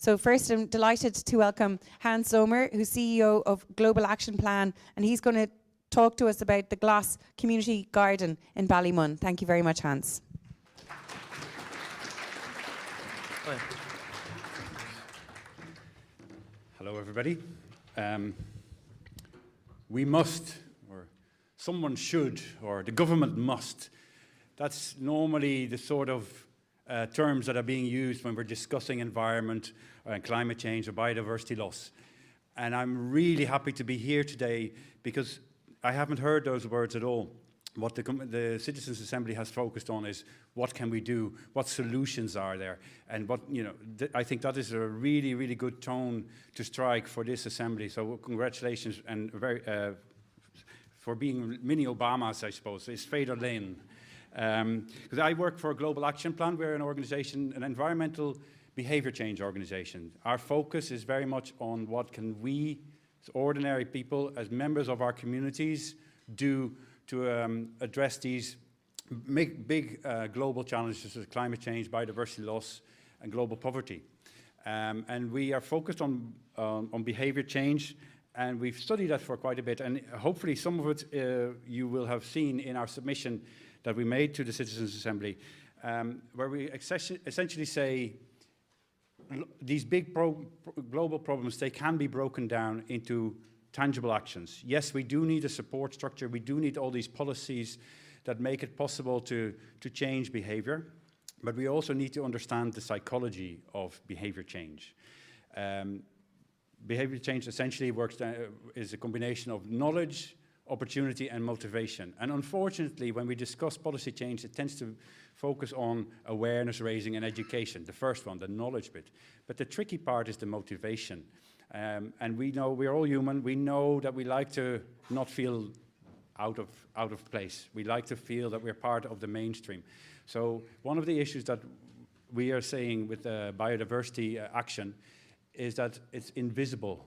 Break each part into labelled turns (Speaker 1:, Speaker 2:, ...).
Speaker 1: So first, I'm delighted to welcome Hans Zomer, who's CEO of Global Action Plan, and he's going to talk to us about the Glass Community Garden in Ballymun. Thank you very much, Hans.
Speaker 2: Hi. Hello, everybody. We must, or someone should, or the government must. That's normally the sort of terms that are being used when we're discussing environment and climate change or biodiversity loss. And I'm really happy to be here today because I haven't heard those words at all. What the Citizens Assembly has focused on is what can we do, what solutions are there, and what, you know, I think that is a really, really good tone to strike for this assembly. So congratulations and for being mini Obamas, I suppose. It's Fader Lane. Because I work for a Global Action Plan. We're an organization, an environmental behavior change organization. Our focus is very much on what can we, as ordinary people, as members of our communities, do to address these big global challenges such as climate change, biodiversity loss, and global poverty. And we are focused on behavior change, and we've studied that for quite a bit. And hopefully some of it you will have seen in our submission that we made to the Citizens Assembly, where we essentially say these big global problems, they can be broken down into tangible actions. Yes, we do need a support structure. We do need all these policies that make it possible to change behavior, but we also need to understand the psychology of behavior change. Behavior change essentially is a combination of knowledge, opportunity and motivation. And unfortunately, when we discuss policy change, it tends to focus on awareness raising and education, the first one, the knowledge bit. But the tricky part is the motivation. And we know we're all human. We know that we like to not feel out of place. We like to feel that we're part of the mainstream. So one of the issues that we are saying with biodiversity action is that it's invisible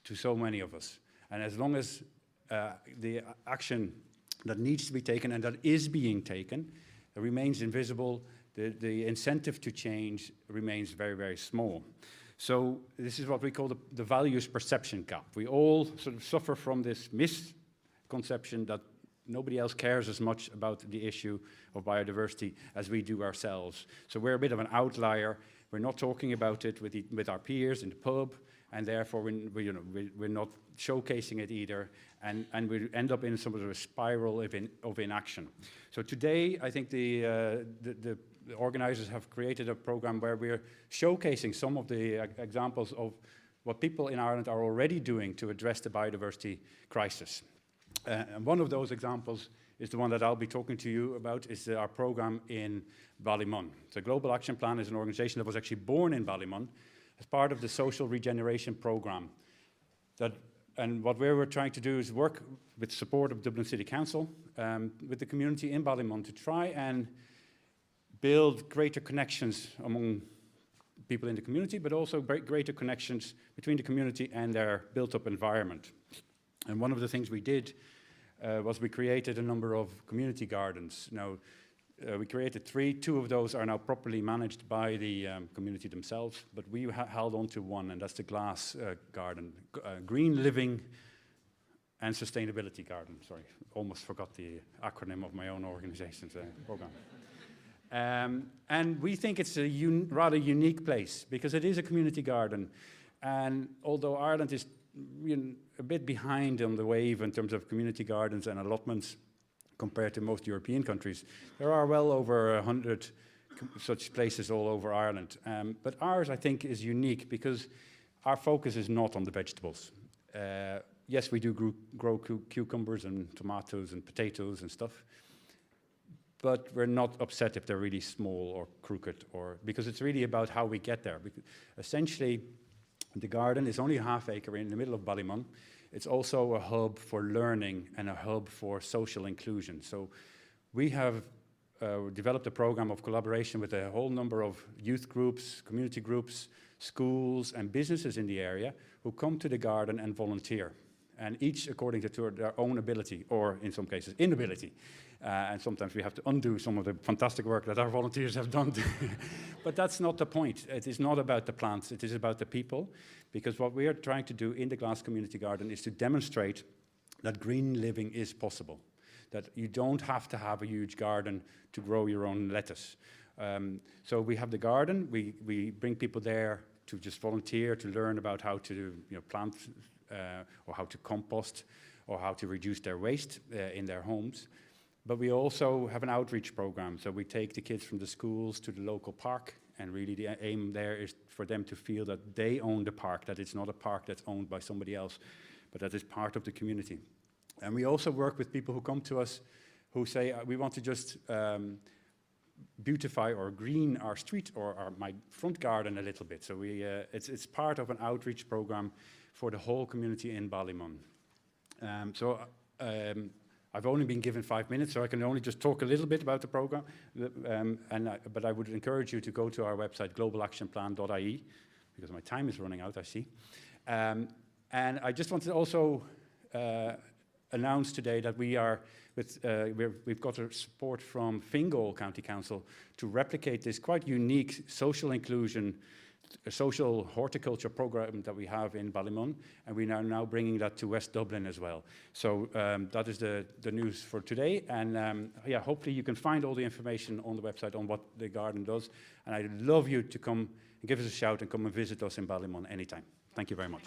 Speaker 2: to so many of us. And as long as the action that needs to be taken and that is being taken remains invisible, the incentive to change remains very, very small. So this is what we call the values perception gap. We all sort of suffer from this misconception that nobody else cares as much about the issue of biodiversity as we do ourselves. So we're a bit of an outlier. We're not talking about it with our peers in the pub, and therefore we're not showcasing it either, and we end up in some sort of a spiral of inaction. So today, I think the organizers have created a program where we're showcasing some of the examples of what people in Ireland are already doing to address the biodiversity crisis. And one of those examples is the one that I'll be talking to you about, is our program in Ballymun. The Global Action Plan is an organization that was actually born in Ballymun as part of the social regeneration program. And what we're trying to do is work with support of Dublin City Council, with the community in Ballymun to try and build greater connections among people in the community, but also greater connections between the community and their built-up environment. And one of the things we did was we created a number of community gardens. Now, we created 3. 2 of those are now properly managed by the community themselves, but we held on to one, and that's the Glass Garden, Green Living and Sustainability Garden. Sorry, almost forgot the acronym of my own organization's program. And we think it's a rather unique place because it is a community garden. And although Ireland is a bit behind on the wave in terms of community gardens and allotments compared to most European countries, there are well over 100 such places all over Ireland. But ours, I think, is unique because our focus is not on the vegetables. Yes, we do grow cucumbers and tomatoes and potatoes and stuff, but we're not upset if they're really small or crooked, because it's really about how we get there. Essentially, the garden is only a half acre in the middle of Ballymun. It's also a hub for learning and a hub for social inclusion. So we have developed a program of collaboration with a whole number of youth groups, community groups, schools and businesses in the area who come to the garden and volunteer. And each according to their own ability, or in some cases inability. And sometimes we have to undo some of the fantastic work that our volunteers have done. But that's not the point. It is not about the plants, it is about the people. Because what we are trying to do in the Glass Community Garden is to demonstrate that green living is possible. That you don't have to have a huge garden to grow your own lettuce. So we have the garden, we bring people there to just volunteer, to learn about how to plant or how to compost or how to reduce their waste in their homes. But we also have an outreach program. So we take the kids from the schools to the local park, and really the aim there is for them to feel that they own the park, that it's not a park that's owned by somebody else, but that it's part of the community. And we also work with people who come to us who say, we want to just beautify or green our street or my front garden a little bit. So it's part of an outreach program for the whole community in Ballymun. I've only been given 5 minutes, so I can only just talk a little bit about the program. But I would encourage you to go to our website, globalactionplan.ie, because my time is running out, I see. And I just wanted to also announce today that we've got a support from Fingal County Council to replicate this quite unique social inclusion, social horticulture program that we have in Ballymun, and we are now bringing that to West Dublin as well. So that is the news for today, and yeah, hopefully you can find all the information on the website on what the garden does, and I'd love you to come and give us a shout and come and visit us in Ballymun anytime. Thank you very much.